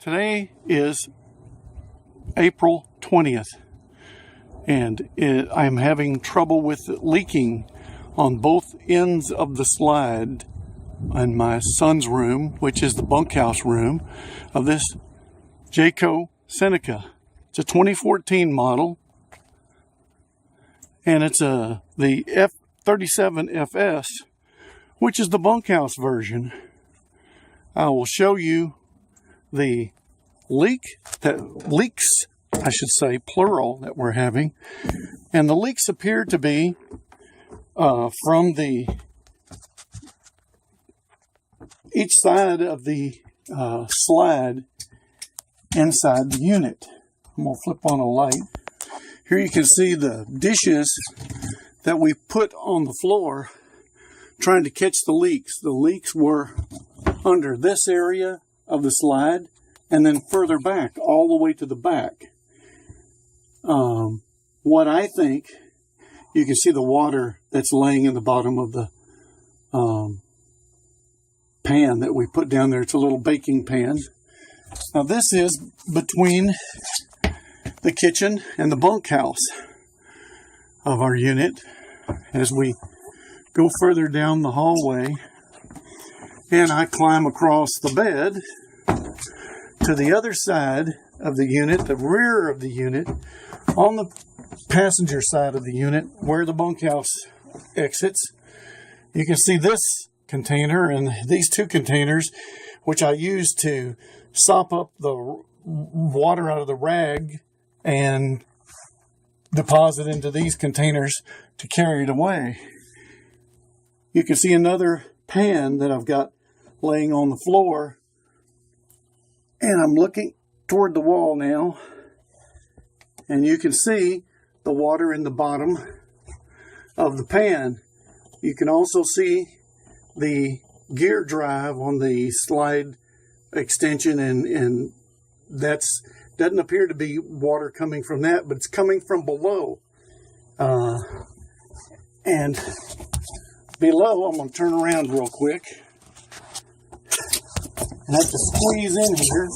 Today is April 20th, and I'm having trouble with leaking on both ends of the slide in my son's room, which is the bunkhouse room of this Jayco Seneca. It's a 2014 model, and it's the F37FS, which is the bunkhouse version. I will show you the leaks, I should say, plural, that we're having. And the leaks appear to be from each side of the slide inside the unit. I'm going to flip on a light. Here you can see the dishes that we put on the floor trying to catch the leaks. The leaks were under this area of the slide and then further back, all the way to the back. What I think, you can see the water that's laying in the bottom of the pan that we put down there. It's a little baking pan. Now this is between the kitchen and the bunkhouse of our unit. As we go further down the hallway and I climb across the bed to the other side of the unit, the rear of the unit, on the passenger side of the unit where the bunkhouse exits, you can see this container and these two containers, which I use to sop up the water out of the rag and deposit into these containers to carry it away. You can see another pan that I've got laying on the floor, and I'm looking toward the wall now, and you can see the water in the bottom of the pan. You can also see the gear drive on the slide extension, and that's doesn't appear to be water coming from that, but it's coming from below. And below, I'm going to turn around real quick. I have to squeeze in here.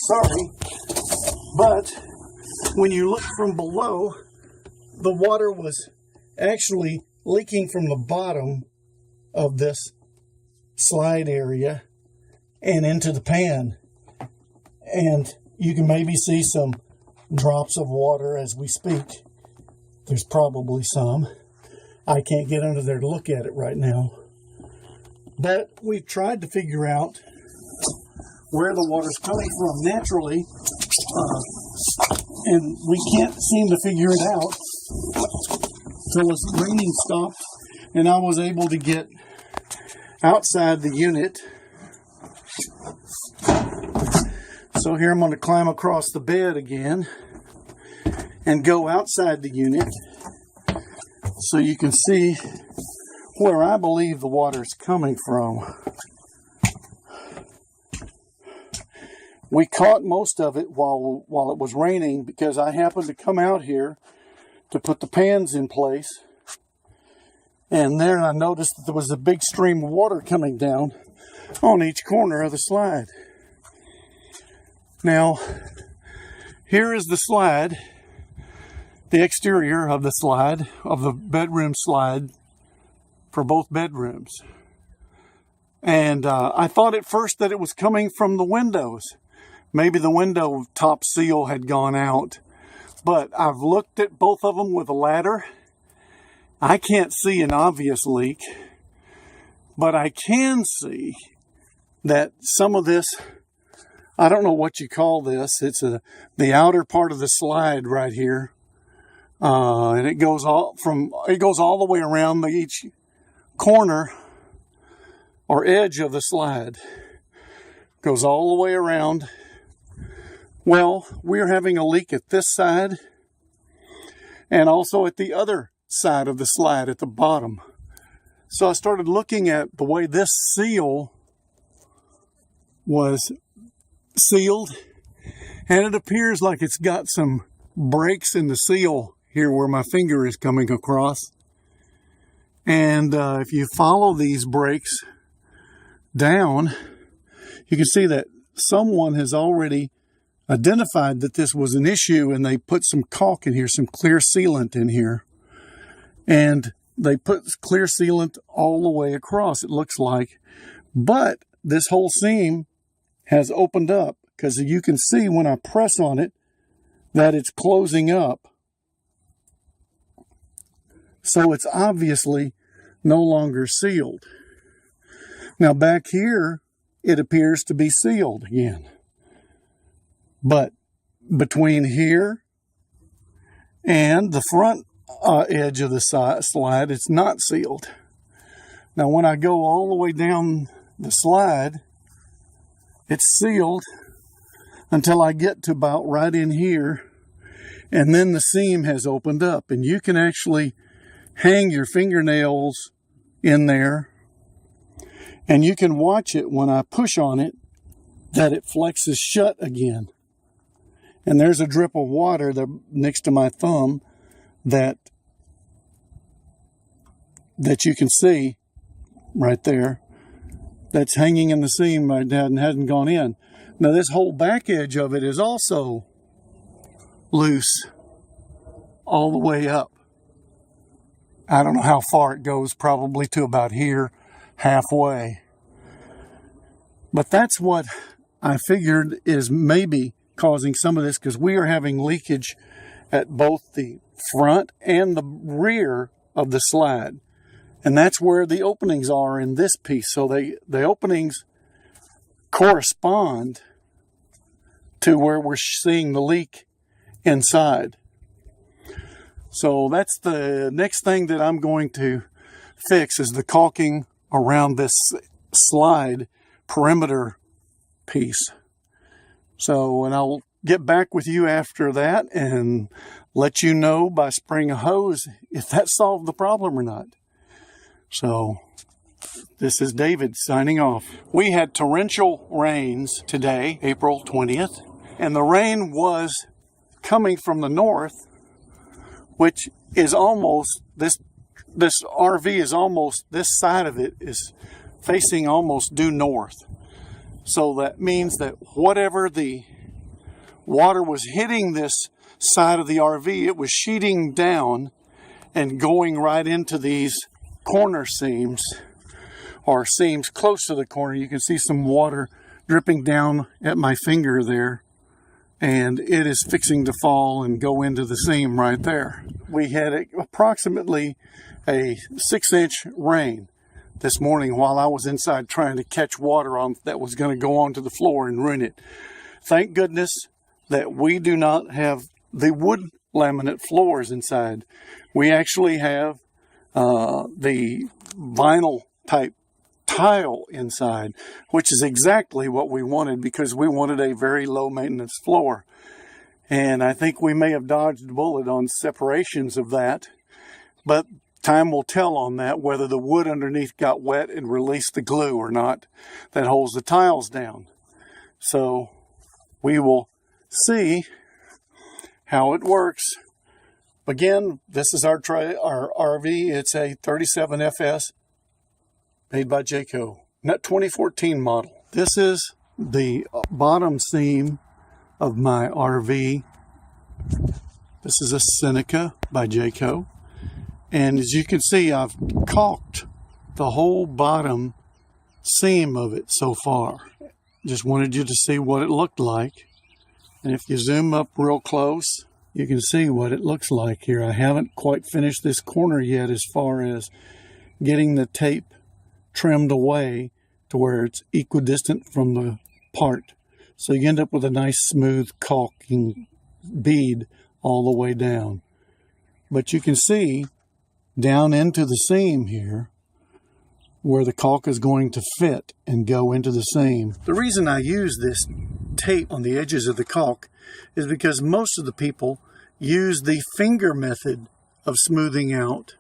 Sorry. But when you look from below, the water was actually leaking from the bottom of this slide area and into the pan. And you can maybe see some drops of water as we speak. There's probably some. I can't get under there to look at it right now. But we've tried to figure out where the water's coming from naturally, and we can't seem to figure it out until this raining stopped, and I was able to get outside the unit. So here I'm going to climb across the bed again and go outside the unit so you can see where I believe the water is coming from. We caught most of it while it was raining because I happened to come out here to put the pans in place, and there I noticed that there was a big stream of water coming down on each corner of the slide. Now, here is the slide, the exterior of the slide, of the bedroom slide for both bedrooms. And I thought at first that it was coming from the windows. Maybe the window top seal had gone out. But I've looked at both of them with a ladder. I can't see an obvious leak, but I can see that some of this, I don't know what you call this. It's the outer part of the slide right here, and it goes all the way around each corner or edge of the slide. Goes all the way around. Well, we're having a leak at this side and also at the other side of the slide at the bottom. So I started looking at the way this seal was sealed, and it appears like it's got some breaks in the seal here where my finger is coming across. And if you follow these breaks down, you can see that someone has already identified that this was an issue, and they put some caulk in here, some clear sealant in here. And they put clear sealant all the way across, it looks like. But this whole seam has opened up, because you can see when I press on it that it's closing up. So it's obviously no longer sealed. Now back here, it appears to be sealed again. But between here and the front edge of the slide, it's not sealed. Now when I go all the way down the slide, it's sealed until I get to about right in here, and then the seam has opened up, and you can actually hang your fingernails in there, and you can watch it when I push on it that it flexes shut again. And there's a drip of water there next to my thumb that you can see right there, that's hanging in the seam right now and hasn't gone in. Now this whole back edge of it is also loose all the way up. I don't know how far it goes, probably to about here, halfway. But that's what I figured is maybe causing some of this, because we are having leakage at both the front and the rear of the slide. And that's where the openings are in this piece. So the openings correspond to where we're seeing the leak inside. So that's the next thing that I'm going to fix, is the caulking around this slide perimeter piece. So, and I'll get back with you after that and let you know by spraying a hose if that solved the problem or not. So, this is David signing off. We had torrential rains today, April 20th, and the rain was coming from the north, which is almost, this RV is almost, this side of it is facing almost due north. So that means that whatever the water was hitting this side of the RV, it was sheeting down and going right into these corner seams, or seams close to the corner. You can see some water dripping down at my finger there, and it is fixing to fall and go into the seam right there. We had approximately a 6-inch rain this morning while I was inside trying to catch water on that was going to go onto the floor and ruin it. Thank goodness that we do not have the wood laminate floors inside. We actually have the vinyl type tile inside, which is exactly what we wanted, because we wanted a very low maintenance floor. And I think we may have dodged a bullet on separations of that, but time will tell on that, whether the wood underneath got wet and released the glue or not that holds the tiles down. So we will see how it works. Again, this is our RV. It's a 37FS made by Jayco, not 2014 model. This is the bottom seam of my RV. This is a Seneca by Jayco. And as you can see, I've caulked the whole bottom seam of it so far. Just wanted you to see what it looked like. And if you zoom up real close, you can see what it looks like here. I haven't quite finished this corner yet as far as getting the tape trimmed away to where it's equidistant from the part. So you end up with a nice smooth caulking bead all the way down. But you can see down into the seam here where the caulk is going to fit and go into the seam. The reason I use this tape on the edges of the caulk is because most of the people use the finger method of smoothing out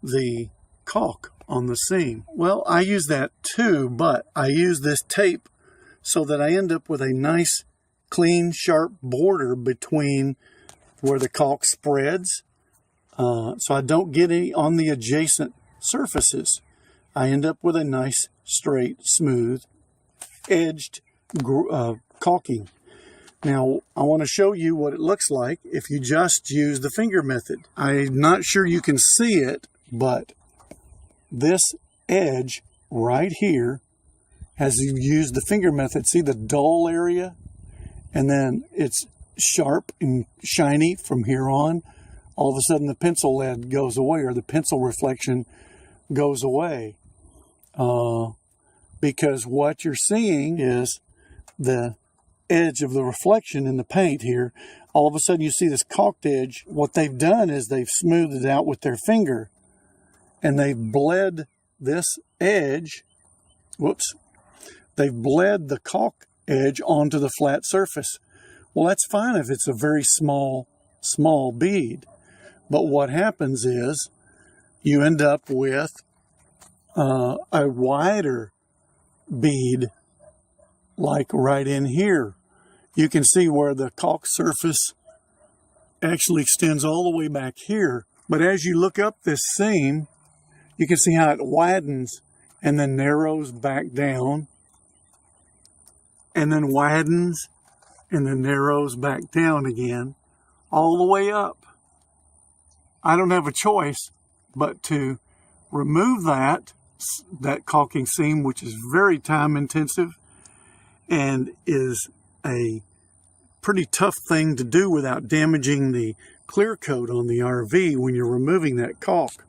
the caulk on the seam. Well, I use that too, but I use this tape so that I end up with a nice, clean, sharp border between where the caulk spreads, so I don't get any on the adjacent surfaces. I end up with a nice, straight, smooth, edged caulking. Now, I want to show you what it looks like if you just use the finger method. I'm not sure you can see it, but this edge right here, as you use the finger method, see the dull area? And then it's sharp and shiny from here on. All of a sudden the pencil lead goes away, or the pencil reflection goes away. Because what you're seeing is the edge of the reflection in the paint here. All of a sudden you see this caulked edge. What they've done is they've smoothed it out with their finger, and they've bled this edge, they've bled the caulk edge onto the flat surface. Well, that's fine if it's a very small bead. But what happens is you end up with a wider bead, like right in here. You can see where the caulk surface actually extends all the way back here. But as you look up this seam, you can see how it widens and then narrows back down, and then widens and then narrows back down again, all the way up. I don't have a choice but to remove that caulking seam, which is very time intensive and is a pretty tough thing to do without damaging the clear coat on the RV when you're removing that caulk.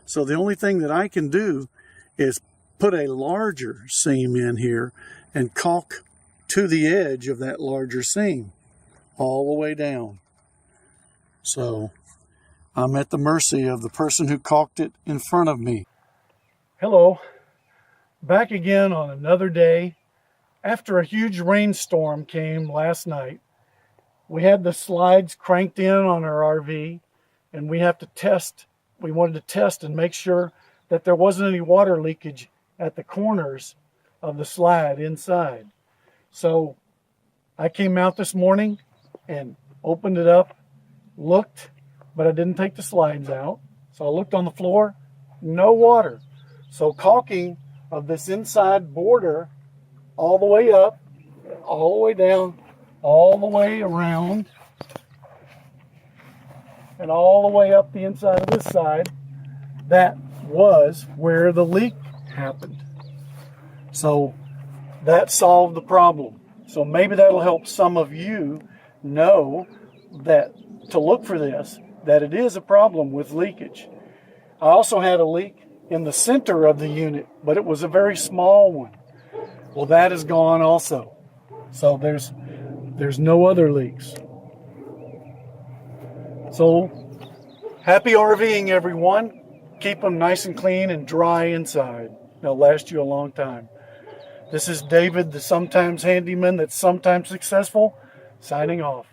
So the only thing that I can do is put a larger seam in here and caulk to the edge of that larger seam all the way down. So I'm at the mercy of the person who caulked it in front of me. Hello, back again on another day. After a huge rainstorm came last night, we had the slides cranked in on our RV, and we wanted to test and make sure that there wasn't any water leakage at the corners of the slide inside. So I came out this morning and opened it up, looked, but I didn't take the slides out. So I looked on the floor, no water. So caulking of this inside border all the way up, all the way down, all the way around, and all the way up the inside of this side, that was where the leak happened. So that solved the problem. So maybe that'll help some of you know that to look for this, that it is a problem with leakage. I also had a leak in the center of the unit, but it was a very small one. Well, that is gone also. So there's no other leaks. So happy RVing, everyone. Keep them nice and clean and dry inside. They'll last you a long time. This is David, the sometimes handyman that's sometimes successful, signing off.